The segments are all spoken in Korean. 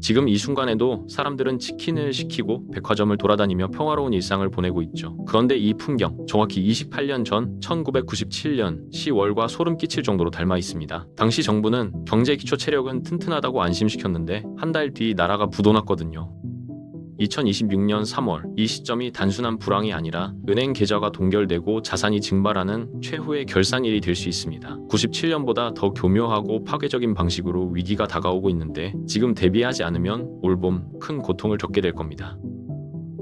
지금 이 순간에도 사람들은 치킨을 시키고 백화점을 돌아다니며 평화로운 일상을 보내고 있죠. 그런데 이 풍경, 정확히 28년 전 1997년 10월과 소름 끼칠 정도로 닮아 있습니다. 당시 정부는 경제 기초 체력은 튼튼하다고 안심시켰는데 한 달 뒤 나라가 부도났거든요. 2026년 3월, 이 시점이 단순한 불황이 아니라 은행 계좌가 동결되고 자산이 증발하는 최후의 결산일이 될 수 있습니다. 97년보다 더 교묘하고 파괴적인 방식으로 위기가 다가오고 있는데 지금 대비하지 않으면 올봄 큰 고통을 겪게 될 겁니다.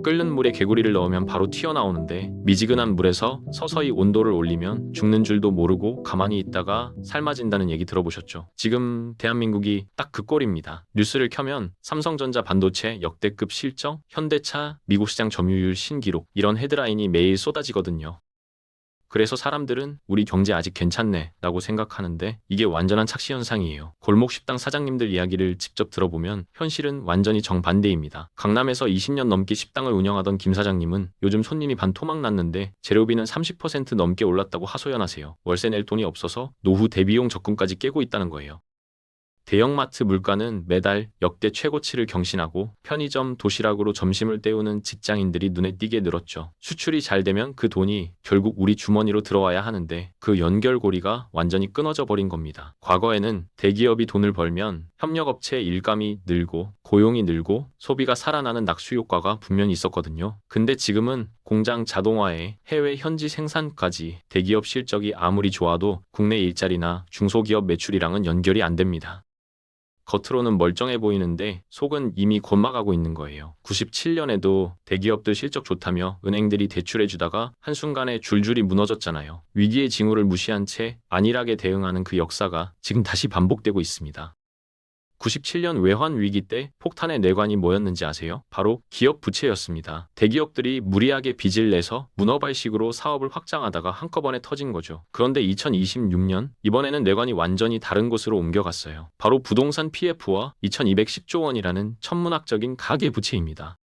끓는 물에 개구리를 넣으면 바로 튀어나오는데 미지근한 물에서 서서히 온도를 올리면 죽는 줄도 모르고 가만히 있다가 삶아진다는 얘기 들어보셨죠? 지금 대한민국이 딱 그 꼴입니다. 뉴스를 켜면 삼성전자 반도체 역대급 실적, 현대차 미국 시장 점유율 신기록 이런 헤드라인이 매일 쏟아지거든요. 그래서 사람들은 우리 경제 아직 괜찮네 라고 생각하는데 이게 완전한 착시현상이에요. 골목 식당 사장님들 이야기를 직접 들어보면 현실은 완전히 정반대입니다. 강남에서 20년 넘게 식당을 운영하던 김 사장님은 요즘 손님이 반토막 났는데 재료비는 30% 넘게 올랐다고 하소연하세요. 월세 낼 돈이 없어서 노후 대비용 적금까지 깨고 있다는 거예요. 대형마트 물가는 매달 역대 최고치를 경신하고 편의점, 도시락으로 점심을 때우는 직장인들이 눈에 띄게 늘었죠. 수출이 잘 되면 그 돈이 결국 우리 주머니로 들어와야 하는데 그 연결고리가 완전히 끊어져 버린 겁니다. 과거에는 대기업이 돈을 벌면 협력업체 일감이 늘고 고용이 늘고 소비가 살아나는 낙수 효과가 분명히 있었거든요. 근데 지금은 공장 자동화에 해외 현지 생산까지 대기업 실적이 아무리 좋아도 국내 일자리나 중소기업 매출이랑은 연결이 안 됩니다. 겉으로는 멀쩡해 보이는데 속은 이미 곪마가고 있는 거예요. 97년에도 대기업들 실적 좋다며 은행들이 대출해주다가 한순간에 줄줄이 무너졌잖아요. 위기의 징후를 무시한 채 안일하게 대응하는 그 역사가 지금 다시 반복되고 있습니다. 97년 외환 위기 때 폭탄의 뇌관이 뭐였는지 아세요? 바로 기업 부채였습니다. 대기업들이 무리하게 빚을 내서 문어발식으로 사업을 확장하다가 한꺼번에 터진 거죠. 그런데 2026년 이번에는 뇌관이 완전히 다른 곳으로 옮겨갔어요. 바로 부동산 PF와 2210조 원이라는 천문학적인 가계부채입니다.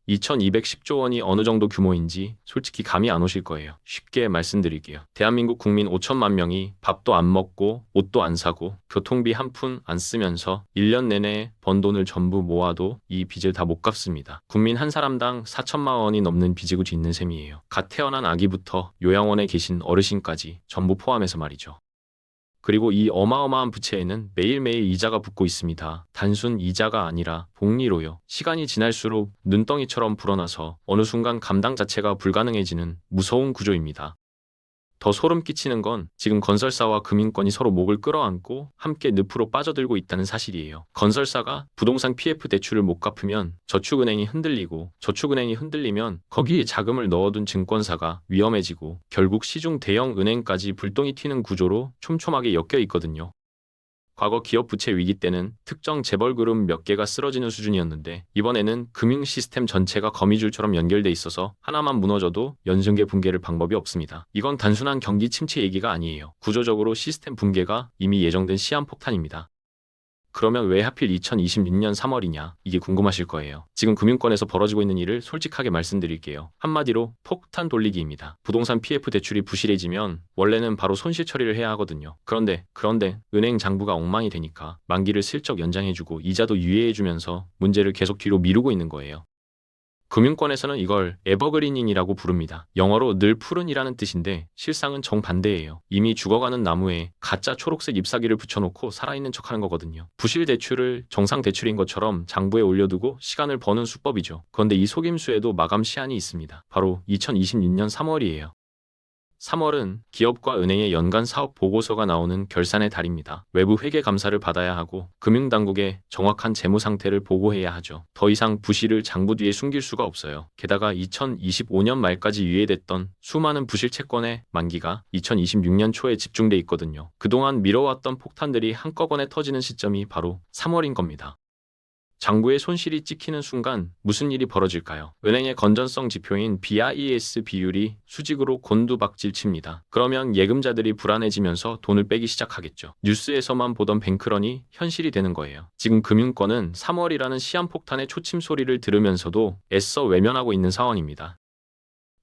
2210조 원이 어느 정도 규모인지 솔직히 감이 안 오실 거예요. 쉽게 말씀드릴게요. 대한민국 국민 5천만 명이 밥도 안 먹고 옷도 안 사고 교통비 한 푼 안 쓰면서 1년 내내 번 돈을 전부 모아도 이 빚을 다 못 갚습니다. 국민 한 사람당 4천만 원이 넘는 빚이고 짓는 셈이에요. 갓 태어난 아기부터 요양원에 계신 어르신까지 전부 포함해서 말이죠. 그리고 이 어마어마한 부채에는 매일매일 이자가 붙고 있습니다. 단순 이자가 아니라 복리로요. 시간이 지날수록 눈덩이처럼 불어나서 어느 순간 감당 자체가 불가능해지는 무서운 구조입니다. 더 소름 끼치는 건 지금 건설사와 금융권이 서로 목을 끌어안고 함께 늪으로 빠져들고 있다는 사실이에요. 건설사가 부동산 PF 대출을 못 갚으면 저축은행이 흔들리고 저축은행이 흔들리면 거기에 자금을 넣어둔 증권사가 위험해지고 결국 시중 대형 은행까지 불똥이 튀는 구조로 촘촘하게 엮여 있거든요. 과거 기업 부채 위기 때는 특정 재벌 그룹 몇 개가 쓰러지는 수준이었는데 이번에는 금융 시스템 전체가 거미줄처럼 연결돼 있어서 하나만 무너져도 연승계 붕괴를 방법이 없습니다. 이건 단순한 경기 침체 얘기가 아니에요. 구조적으로 시스템 붕괴가 이미 예정된 시한폭탄입니다. 그러면 왜 하필 2026년 3월이냐? 이게 궁금하실 거예요. 지금 금융권에서 벌어지고 있는 일을 솔직하게 말씀드릴게요. 한마디로 폭탄 돌리기입니다. 부동산 PF 대출이 부실해지면 원래는 바로 손실 처리를 해야 하거든요. 그런데 은행 장부가 엉망이 되니까 만기를 슬쩍 연장해주고 이자도 유예해주면서 문제를 계속 뒤로 미루고 있는 거예요. 금융권에서는 이걸 에버그린이라고 부릅니다. 영어로 늘 푸른이라는 뜻인데 실상은 정반대예요. 이미 죽어가는 나무에 가짜 초록색 잎사귀를 붙여놓고 살아있는 척하는 거거든요. 부실 대출을 정상 대출인 것처럼 장부에 올려두고 시간을 버는 수법이죠. 그런데 이 속임수에도 마감 시한이 있습니다. 바로 2026년 3월이에요. 3월은 기업과 은행의 연간 사업 보고서가 나오는 결산의 달입니다. 외부 회계 감사를 받아야 하고 금융당국에 정확한 재무 상태를 보고해야 하죠. 더 이상 부실을 장부 뒤에 숨길 수가 없어요. 게다가 2025년 말까지 유예됐던 수많은 부실 채권의 만기가 2026년 초에 집중돼 있거든요. 그동안 미뤄왔던 폭탄들이 한꺼번에 터지는 시점이 바로 3월인 겁니다. 장부의 손실이 찍히는 순간 무슨 일이 벌어질까요? 은행의 건전성 지표인 BIS 비율이 수직으로 곤두박질 칩니다. 그러면 예금자들이 불안해지면서 돈을 빼기 시작하겠죠. 뉴스에서만 보던 뱅크런이 현실이 되는 거예요. 지금 금융권은 3월이라는 시한폭탄의 초침 소리를 들으면서도 애써 외면하고 있는 상황입니다.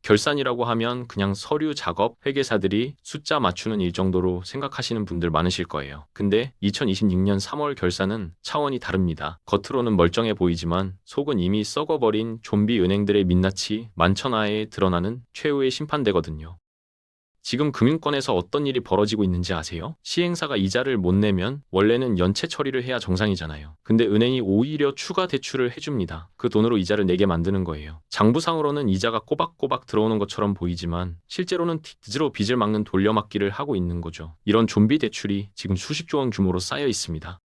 결산이라고 하면 그냥 서류 작업, 회계사들이 숫자 맞추는 일 정도로 생각하시는 분들 많으실 거예요. 근데 2026년 3월 결산은 차원이 다릅니다. 겉으로는 멀쩡해 보이지만 속은 이미 썩어버린 좀비 은행들의 민낯이 만천하에 드러나는 최후의 심판대거든요. 지금 금융권에서 어떤 일이 벌어지고 있는지 아세요? 시행사가 이자를 못 내면 원래는 연체 처리를 해야 정상이잖아요. 근데 은행이 오히려 추가 대출을 해줍니다. 그 돈으로 이자를 내게 만드는 거예요. 장부상으로는 이자가 꼬박꼬박 들어오는 것처럼 보이지만 실제로는 빚으로 빚을 막는 돌려막기를 하고 있는 거죠. 이런 좀비 대출이 지금 수십조 원 규모로 쌓여 있습니다.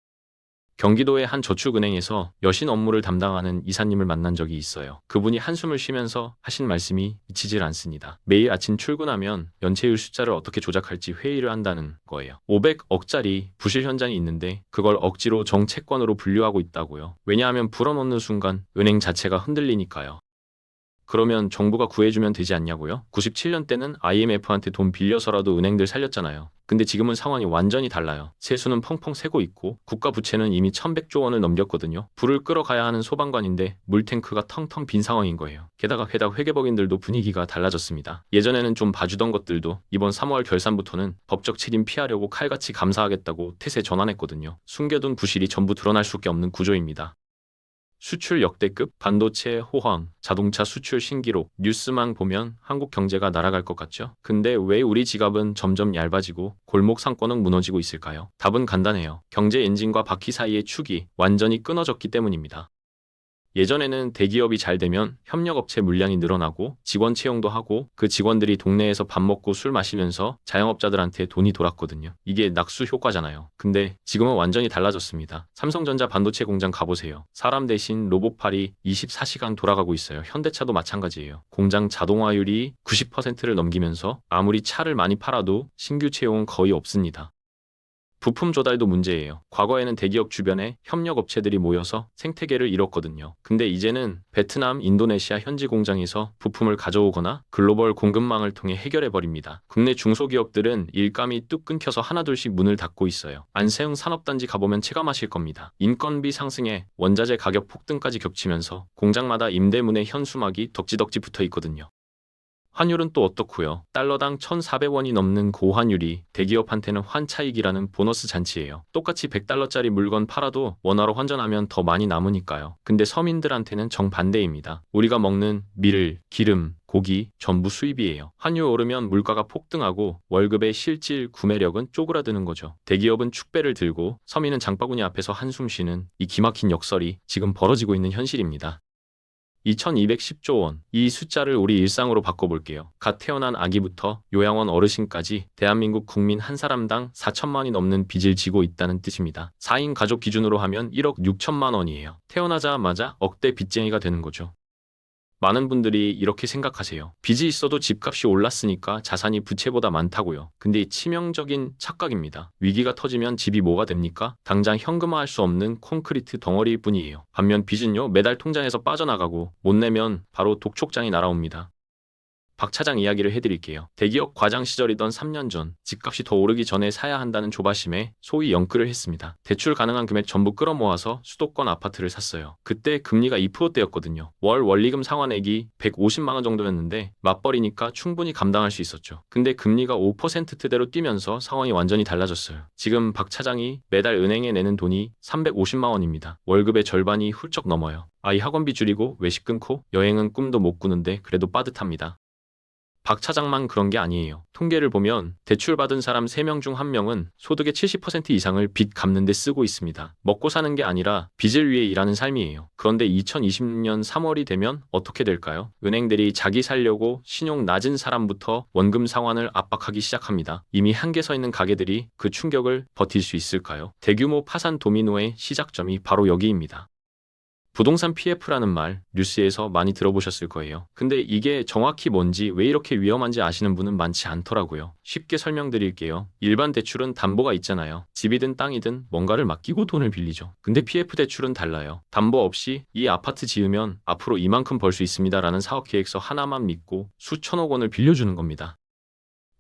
경기도의 한 저축은행에서 여신 업무를 담당하는 이사님을 만난 적이 있어요. 그분이 한숨을 쉬면서 하신 말씀이 미치질 않습니다. 매일 아침 출근하면 연체율 숫자를 어떻게 조작할지 회의를 한다는 거예요. 500억짜리 부실 현장이 있는데 그걸 억지로 정채권으로 분류하고 있다고요. 왜냐하면 불어넣는 순간 은행 자체가 흔들리니까요. 그러면 정부가 구해주면 되지 않냐고요? 97년 때는 IMF한테 돈 빌려서라도 은행들 살렸잖아요. 근데 지금은 상황이 완전히 달라요. 세수는 펑펑 새고 있고 국가 부채는 이미 1100조 원을 넘겼거든요. 불을 끌어가야 하는 소방관인데 물탱크가 텅텅 빈 상황인 거예요. 게다가 회계법인들도 분위기가 달라졌습니다. 예전에는 좀 봐주던 것들도 이번 3월 결산부터는 법적 책임 피하려고 칼같이 감사하겠다고 태세 전환했거든요. 숨겨둔 부실이 전부 드러날 수밖에 없는 구조입니다. 수출 역대급, 반도체 호황, 자동차 수출 신기록, 뉴스만 보면 한국 경제가 날아갈 것 같죠? 근데 왜 우리 지갑은 점점 얇아지고 골목 상권은 무너지고 있을까요? 답은 간단해요. 경제 엔진과 바퀴 사이의 축이 완전히 끊어졌기 때문입니다. 예전에는 대기업이 잘 되면 협력업체 물량이 늘어나고 직원 채용도 하고 그 직원들이 동네에서 밥 먹고 술 마시면서 자영업자들한테 돈이 돌았거든요. 이게 낙수 효과잖아요. 근데 지금은 완전히 달라졌습니다. 삼성전자 반도체 공장 가보세요. 사람 대신 로봇팔이 24시간 돌아가고 있어요. 현대차도 마찬가지예요. 공장 자동화율이 90%를 넘기면서 아무리 차를 많이 팔아도 신규 채용은 거의 없습니다. 부품 조달도 문제예요. 과거에는 대기업 주변에 협력업체들이 모여서 생태계를 이뤘거든요. 근데 이제는 베트남, 인도네시아 현지 공장에서 부품을 가져오거나 글로벌 공급망을 통해 해결해버립니다. 국내 중소기업들은 일감이 뚝 끊겨서 하나둘씩 문을 닫고 있어요. 안세흥 산업단지 가보면 체감하실 겁니다. 인건비 상승에 원자재 가격 폭등까지 겹치면서 공장마다 임대문에 현수막이 덕지덕지 붙어 있거든요. 환율은 또 어떻고요? 달러당 1,400원이 넘는 고환율이 대기업한테는 환차익이라는 보너스 잔치예요. 똑같이 100달러짜리 물건 팔아도 원화로 환전하면 더 많이 남으니까요. 근데 서민들한테는 정반대입니다. 우리가 먹는 밀, 기름, 고기 전부 수입이에요. 환율 오르면 물가가 폭등하고 월급의 실질 구매력은 쪼그라드는 거죠. 대기업은 축배를 들고 서민은 장바구니 앞에서 한숨 쉬는 이 기막힌 역설이 지금 벌어지고 있는 현실입니다. 2210조 원. 이 숫자를 우리 일상으로 바꿔볼게요. 갓 태어난 아기부터 요양원 어르신까지 대한민국 국민 한 사람당 4천만이 넘는 빚을 지고 있다는 뜻입니다. 4인 가족 기준으로 하면 1억 6천만 원이에요. 태어나자마자 억대 빚쟁이가 되는 거죠. 많은 분들이 이렇게 생각하세요. 빚이 있어도 집값이 올랐으니까 자산이 부채보다 많다고요. 근데 치명적인 착각입니다. 위기가 터지면 집이 뭐가 됩니까? 당장 현금화할 수 없는 콘크리트 덩어리일 뿐이에요. 반면 빚은요, 매달 통장에서 빠져나가고 못 내면 바로 독촉장이 날아옵니다. 박 차장 이야기를 해드릴게요. 대기업 과장 시절이던 3년 전 집값이 더 오르기 전에 사야 한다는 조바심에 소위 영끌을 했습니다. 대출 가능한 금액 전부 끌어모아서 수도권 아파트를 샀어요. 그때 금리가 2%대였거든요. 월 원리금 상환액이 150만 원 정도였는데 맞벌이니까 충분히 감당할 수 있었죠. 근데 금리가 5%대로 뛰면서 상황이 완전히 달라졌어요. 지금 박 차장이 매달 은행에 내는 돈이 350만 원입니다. 월급의 절반이 훌쩍 넘어요. 아이 학원비 줄이고 외식 끊고 여행은 꿈도 못 꾸는데 그래도 빠듯합니다. 박 차장만 그런 게 아니에요. 통계를 보면 대출받은 사람 3명 중 1명은 소득의 70% 이상을 빚 갚는 데 쓰고 있습니다. 먹고 사는 게 아니라 빚을 위해 일하는 삶이에요. 그런데 2020년 3월이 되면 어떻게 될까요? 은행들이 자기 살려고 신용 낮은 사람부터 원금 상환을 압박하기 시작합니다. 이미 한계 서 있는 가게들이 그 충격을 버틸 수 있을까요? 대규모 파산 도미노의 시작점이 바로 여기입니다. 부동산 PF라는 말 뉴스에서 많이 들어보셨을 거예요. 근데 이게 정확히 뭔지 왜 이렇게 위험한지 아시는 분은 많지 않더라고요. 쉽게 설명드릴게요. 일반 대출은 담보가 있잖아요. 집이든 땅이든 뭔가를 맡기고 돈을 빌리죠. 근데 PF 대출은 달라요. 담보 없이 이 아파트 지으면 앞으로 이만큼 벌 수 있습니다라는 사업계획서 하나만 믿고 수천억 원을 빌려주는 겁니다.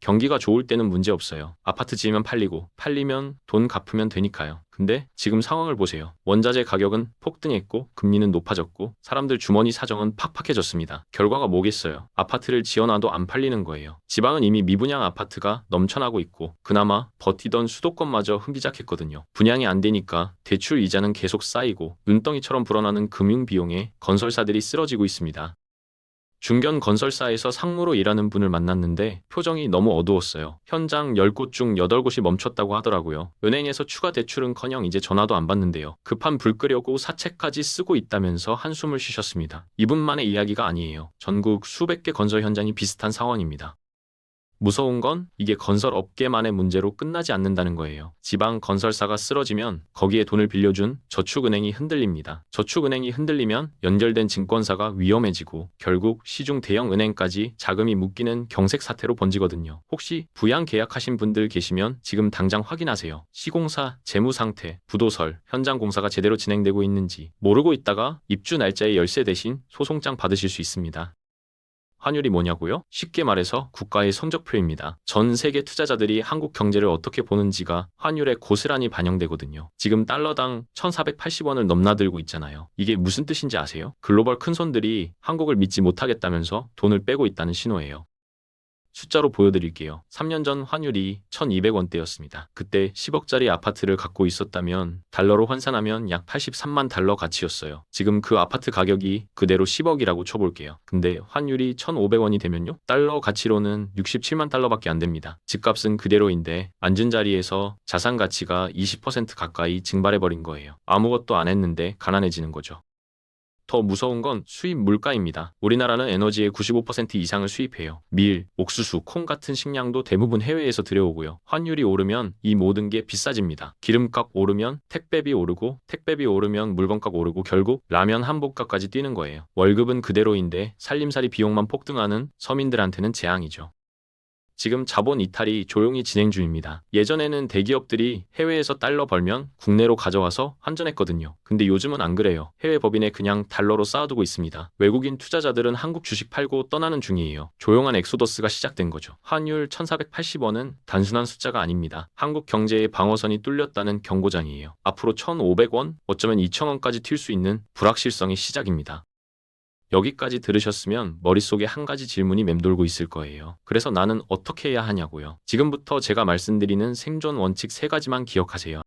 경기가 좋을 때는 문제 없어요. 아파트 지으면 팔리고 팔리면 돈 갚으면 되니까요. 근데 지금 상황을 보세요. 원자재 가격은 폭등했고 금리는 높아졌고 사람들 주머니 사정은 팍팍해졌습니다. 결과가 뭐겠어요? 아파트를 지어놔도 안 팔리는 거예요. 지방은 이미 미분양 아파트가 넘쳐나고 있고 그나마 버티던 수도권마저 흥기작했거든요. 분양이 안 되니까 대출 이자는 계속 쌓이고 눈덩이처럼 불어나는 금융 비용에 건설사들이 쓰러지고 있습니다. 중견 건설사에서 상무로 일하는 분을 만났는데 표정이 너무 어두웠어요. 현장 10곳 중 8곳이 멈췄다고 하더라고요. 은행에서 추가 대출은커녕 이제 전화도 안 받는데요. 급한 불 끄려고 사채까지 쓰고 있다면서 한숨을 쉬셨습니다. 이분만의 이야기가 아니에요. 전국 수백 개 건설 현장이 비슷한 상황입니다. 무서운 건 이게 건설 업계만의 문제로 끝나지 않는다는 거예요. 지방 건설사가 쓰러지면 거기에 돈을 빌려준 저축은행이 흔들립니다. 저축은행이 흔들리면 연결된 증권사가 위험해지고 결국 시중 대형 은행까지 자금이 묶이는 경색 사태로 번지거든요. 혹시 부양 계약하신 분들 계시면 지금 당장 확인하세요. 시공사, 재무 상태, 부도설, 현장 공사가 제대로 진행되고 있는지 모르고 있다가 입주 날짜에 열쇠 대신 소송장 받으실 수 있습니다. 환율이 뭐냐고요? 쉽게 말해서 국가의 성적표입니다. 전 세계 투자자들이 한국 경제를 어떻게 보는지가 환율에 고스란히 반영되거든요. 지금 달러당 1,480원을 넘나들고 있잖아요. 이게 무슨 뜻인지 아세요? 글로벌 큰손들이 한국을 믿지 못하겠다면서 돈을 빼고 있다는 신호예요. 숫자로 보여드릴게요. 3년 전 환율이 1,200원대였습니다. 그때 10억짜리 아파트를 갖고 있었다면 달러로 환산하면 약 83만 달러 가치였어요. 지금 그 아파트 가격이 그대로 10억이라고 쳐볼게요. 근데 환율이 1,500원이 되면요? 달러 가치로는 67만 달러밖에 안 됩니다. 집값은 그대로인데 앉은 자리에서 자산 가치가 20% 가까이 증발해버린 거예요. 아무것도 안 했는데 가난해지는 거죠. 더 무서운 건 수입 물가입니다. 우리나라는 에너지의 95% 이상을 수입해요. 밀, 옥수수, 콩 같은 식량도 대부분 해외에서 들여오고요. 환율이 오르면 이 모든 게 비싸집니다. 기름값 오르면 택배비 오르고 택배비 오르면 물건값 오르고 결국 라면 한복값까지 뛰는 거예요. 월급은 그대로인데 살림살이 비용만 폭등하는 서민들한테는 재앙이죠. 지금 자본 이탈이 조용히 진행 중입니다. 예전에는 대기업들이 해외에서 달러 벌면 국내로 가져와서 환전했거든요. 근데 요즘은 안 그래요. 해외 법인에 그냥 달러로 쌓아두고 있습니다. 외국인 투자자들은 한국 주식 팔고 떠나는 중이에요. 조용한 엑소더스가 시작된 거죠. 환율 1,480원은 단순한 숫자가 아닙니다. 한국 경제의 방어선이 뚫렸다는 경고장이에요. 앞으로 1,500원, 어쩌면 2,000원까지 튈 수 있는 불확실성의 시작입니다. 여기까지 들으셨으면 머릿속에 한 가지 질문이 맴돌고 있을 거예요. 그래서 나는 어떻게 해야 하냐고요. 지금부터 제가 말씀드리는 생존 원칙 3가지만 기억하세요.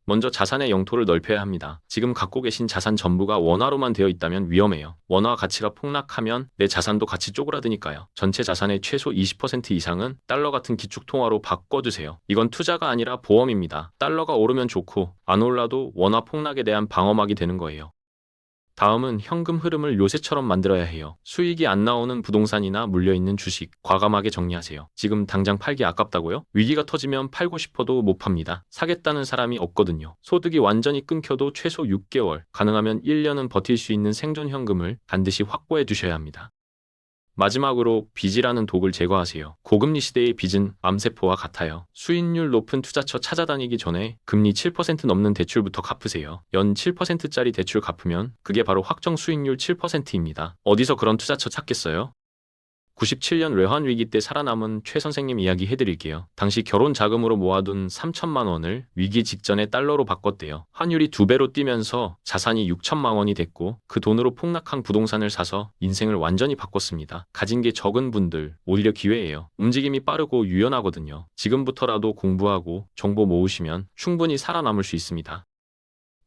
먼저 자산의 영토를 넓혀야 합니다. 지금 갖고 계신 자산 전부가 원화로만 되어 있다면 위험해요. 원화 가치가 폭락하면 내 자산도 같이 쪼그라드니까요. 전체 자산의 최소 20% 이상은 달러 같은 기축통화로 바꿔두세요. 이건 투자가 아니라 보험입니다. 달러가 오르면 좋고 안 올라도 원화 폭락에 대한 방어막이 되는 거예요. 다음은 현금 흐름을 요새처럼 만들어야 해요. 수익이 안 나오는 부동산이나 물려있는 주식, 과감하게 정리하세요. 지금 당장 팔기 아깝다고요? 위기가 터지면 팔고 싶어도 못 팝니다. 사겠다는 사람이 없거든요. 소득이 완전히 끊겨도 최소 6개월, 가능하면 1년은 버틸 수 있는 생존 현금을 반드시 확보해 두셔야 합니다. 마지막으로 빚이라는 독을 제거하세요. 고금리 시대의 빚은 암세포와 같아요. 수익률 높은 투자처 찾아다니기 전에 금리 7% 넘는 대출부터 갚으세요. 연 7%짜리 대출 갚으면 그게 바로 확정 수익률 7%입니다. 어디서 그런 투자처 찾겠어요? 97년 외환 위기 때 살아남은 최 선생님 이야기 해드릴게요. 당시 결혼 자금으로 모아둔 3천만 원을 위기 직전에 달러로 바꿨대요. 환율이 2배로 뛰면서 자산이 6천만 원이 됐고 그 돈으로 폭락한 부동산을 사서 인생을 완전히 바꿨습니다. 가진 게 적은 분들 오히려 기회예요. 움직임이 빠르고 유연하거든요. 지금부터라도 공부하고 정보 모으시면 충분히 살아남을 수 있습니다.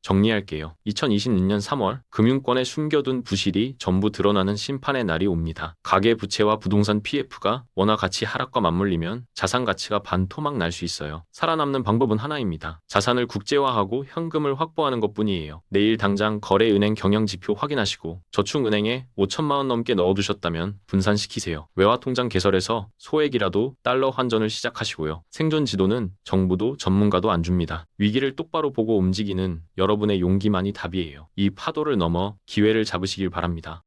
정리할게요. 2026년 3월 금융권에 숨겨둔 부실이 전부 드러나는 심판의 날이 옵니다. 가계부채와 부동산 PF가 원화 가치 하락과 맞물리면 자산 가치가 반토막 날 수 있어요. 살아남는 방법은 하나입니다. 자산을 국제화하고 현금을 확보하는 것뿐이에요. 내일 당장 거래은행 경영지표 확인하시고 저축은행에 5천만 원 넘게 넣어두셨다면 분산시키세요. 외화통장 개설해서 소액이라도 달러 환전을 시작하시고요. 생존 지도는 정부도 전문가도 안 줍니다. 위기를 똑바로 보고 움직이는 여러분의 용기만이 답이에요. 이 파도를 넘어 기회를 잡으시길 바랍니다.